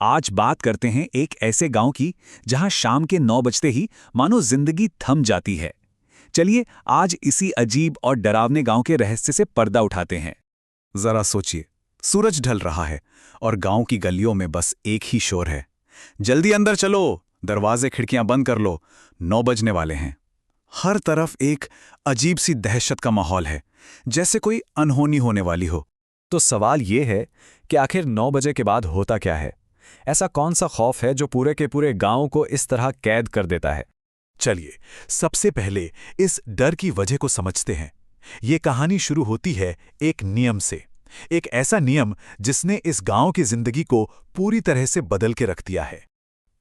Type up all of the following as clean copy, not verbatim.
आज बात करते हैं एक ऐसे गांव की जहां शाम के 9 बजते ही मानो जिंदगी थम जाती है। चलिए आज इसी अजीब और डरावने गांव के रहस्य से पर्दा उठाते हैं। जरा सोचिए, सूरज ढल रहा है और गांव की गलियों में बस एक ही शोर है। जल्दी अंदर चलो, दरवाजे खिड़कियां बंद कर लो, 9 बजने वाले हैं। हर तरफ एक अजीब सी दहशत का माहौल है, जैसे कोई अनहोनी होने वाली हो। तो सवाल ये है कि आखिर 9 बजे के बाद होता क्या है? ऐसा कौन सा खौफ है जो पूरे के पूरे गांव को इस तरह कैद कर देता है? चलिए, सबसे पहले इस डर की वजह को समझते हैं। ये कहानी शुरू होती है एक नियम से। एक ऐसा नियम जिसने इस गांव की जिंदगी को पूरी तरह से बदल के रख दिया है।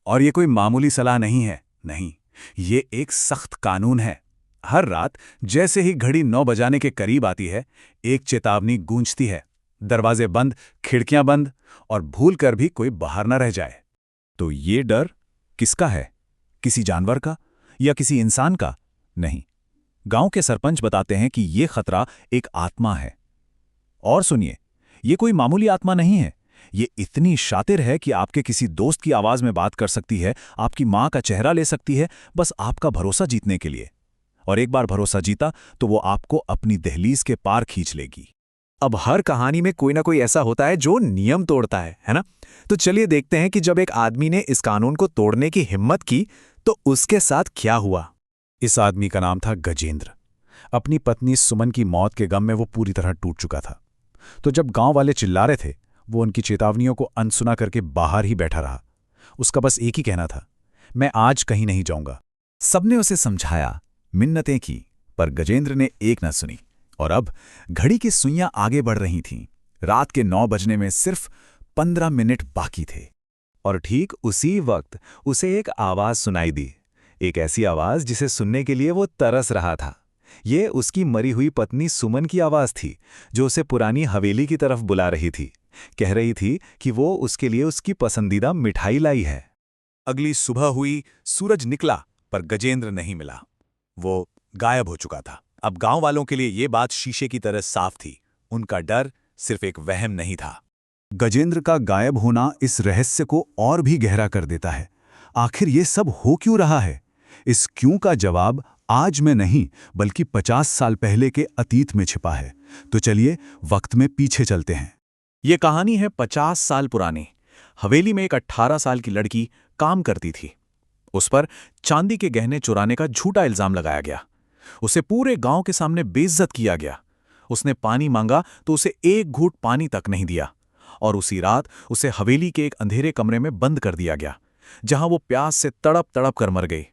और ये कोई मामूली सलाह नहीं है, नहीं, ये एक सख्त कानून है। हर रात जैसे ही घड़ी 9 बजाने के करीब आती है, एक चेतावनी गूंजती है। दरवाजे बंद, खिड़कियां बंद, और भूल कर भी कोई बाहर न रह जाए। तो ये डर किसका है? किसी जानवर का या किसी इंसान का? नहीं, गांव के सरपंच बताते हैं कि ये खतरा एक आत्मा है। और सुनिए, ये कोई मामूली आत्मा नहीं है। ये इतनी शातिर है कि आपके किसी दोस्त की आवाज में बात कर सकती है, आपकी मां का चेहरा ले सकती है, बस आपका भरोसा जीतने के लिए। और एक बार भरोसा जीता तो वो आपको अपनी दहलीज के पार खींच लेगी। अब हर कहानी में कोई ना कोई ऐसा होता है जो नियम तोड़ता है ना? तो चलिए देखते हैं कि जब एक आदमी ने इस कानून को तोड़ने की हिम्मत की तो उसके साथ क्या हुआ। इस आदमी का नाम था गजेंद्र। अपनी पत्नी सुमन की मौत के गम में वो पूरी तरह टूट चुका था। तो जब गांव वाले चिल्ला रहे थे, वो उनकी चेतावनियों को अनसुना करके बाहर ही बैठा रहा। उसका बस एक ही कहना था, मैं आज कहीं नहीं जाऊंगा। सबने उसे समझाया, मिन्नतें की, पर गजेंद्र ने एक न सुनी। और अब घड़ी की सुइयां आगे बढ़ रही थीं। रात के 9 बजने में सिर्फ 15 मिनट बाकी थे। और ठीक उसी वक्त उसे एक आवाज सुनाई दी। एक ऐसी आवाज जिसे सुनने के लिए वो तरस रहा था। ये उसकी मरी हुई पत्नी सुमन की आवाज थी, जो उसे पुरानी हवेली की तरफ बुला रही थी। कह रही थी कि वो उसके लिए उसकी पसंदीदा मिठाई लाई है। अगली सुबह हुई, सूरज निकला, पर गजेंद्र नहीं मिला। वो गायब हो चुका था। अब गांव वालों के लिए ये बात शीशे की तरह साफ थी। उनका डर सिर्फ एक वहम नहीं था। गजेंद्र का गायब होना इस रहस्य को और भी गहरा कर देता है। आखिर ये सब हो क्यों रहा है? इस क्यों का जवाब आज में नहीं, बल्कि 50 साल पहले के अतीत में छिपा है। तो चलिए वक्त में पीछे चलते हैं। ये कहानी है 50 साल पुरानी। हवेली में एक 18 साल की लड़की काम करती थी। उस पर चांदी के गहने चुराने का झूठा इल्जाम लगाया गया। उसे पूरे गांव के सामने बेइज्जत किया गया। उसने पानी मांगा तो उसे एक घूंट पानी तक नहीं दिया। और उसी रात उसे हवेली के एक अंधेरे कमरे में बंद कर दिया गया, जहां वो प्यास से तड़प तड़प कर मर गई।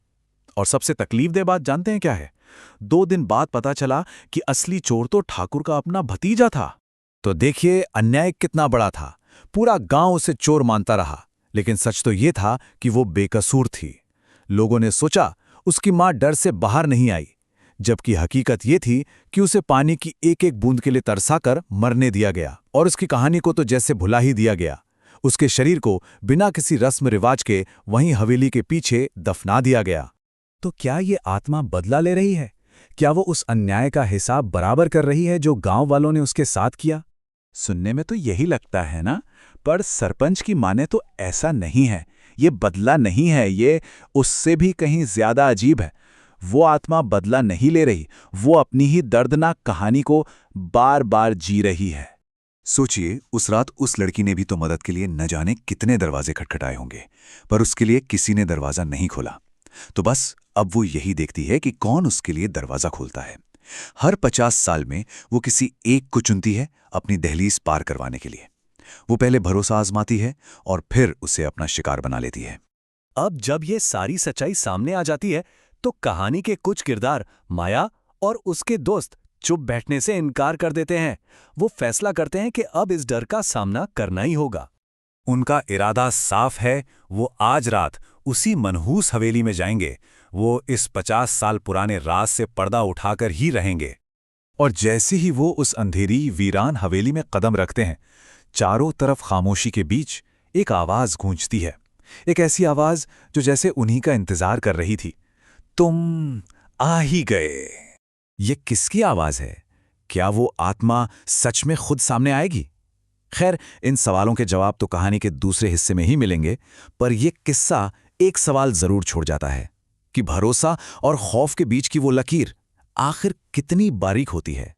और सबसे तकलीफदेह बात जानते हैं क्या है? 2 दिन बाद पता चला कि असली चोर तो ठाकुर का अपना भतीजा था। तो देखिए अन्याय कितना बड़ा था। पूरा गांव उसे चोर मानता रहा, लेकिन सच तो ये था कि वो बेकसूर थी। लोगों ने सोचा उसकी मां डर से बाहर नहीं आई, जबकि हकीकत ये थी कि उसे पानी की एक एक बूंद के लिए तरसाकर मरने दिया गया। और उसकी कहानी को तो जैसे भुला ही दिया गया। उसके शरीर को बिना किसी रस्म रिवाज के वहीं हवेली के पीछे दफना दिया गया। तो क्या ये आत्मा बदला ले रही है? क्या वो उस अन्याय का हिसाब बराबर कर रही है जो गांव वालों ने उसके साथ किया? सुनने में तो यही लगता है ना, पर सरपंच की माने तो ऐसा नहीं है। ये बदला नहीं है, ये उससे भी कहीं ज्यादा अजीब है। वो आत्मा बदला नहीं ले रही, वो अपनी ही दर्दनाक कहानी को बार बार जी रही है। सोचिए, उस रात उस लड़की ने भी तो मदद के लिए न जाने कितने दरवाजे खटखटाए होंगे, पर उसके लिए किसी ने दरवाजा नहीं खोला। तो बस अब वो यही देखती है कि कौन उसके लिए दरवाजा खोलता है। हर 50 साल में वो किसी एक को चुनती है अपनी दहलीज पार करवाने के लिए। वो पहले भरोसा आजमाती है और फिर उसे अपना शिकार बना लेती है। अब जब ये सारी सच्चाई सामने आ जाती है तो कहानी के कुछ किरदार, माया और उसके दोस्त, चुप बैठने से इनकार कर देते हैं। वो फैसला करते हैं कि अब इस डर का सामना करना ही होगा। उनका इरादा साफ है, वो आज रात उसी मनहूस हवेली में जाएंगे। वो इस 50 साल पुराने राज से पर्दा उठाकर ही रहेंगे। और जैसे ही वो उस अंधेरी वीरान हवेली में कदम रखते हैं, चारों तरफ खामोशी के बीच एक आवाज गूंजती है। एक ऐसी आवाज जो जैसे उन्हीं का इंतजार कर रही थी। तुम आ ही गए। ये किसकी आवाज है? क्या वो आत्मा सच में खुद सामने आएगी? खैर, इन सवालों के जवाब तो कहानी के दूसरे हिस्से में ही मिलेंगे, पर यह किस्सा एक सवाल जरूर छोड़ जाता है कि भरोसा और खौफ के बीच की वो लकीर आखिर कितनी बारीक होती है।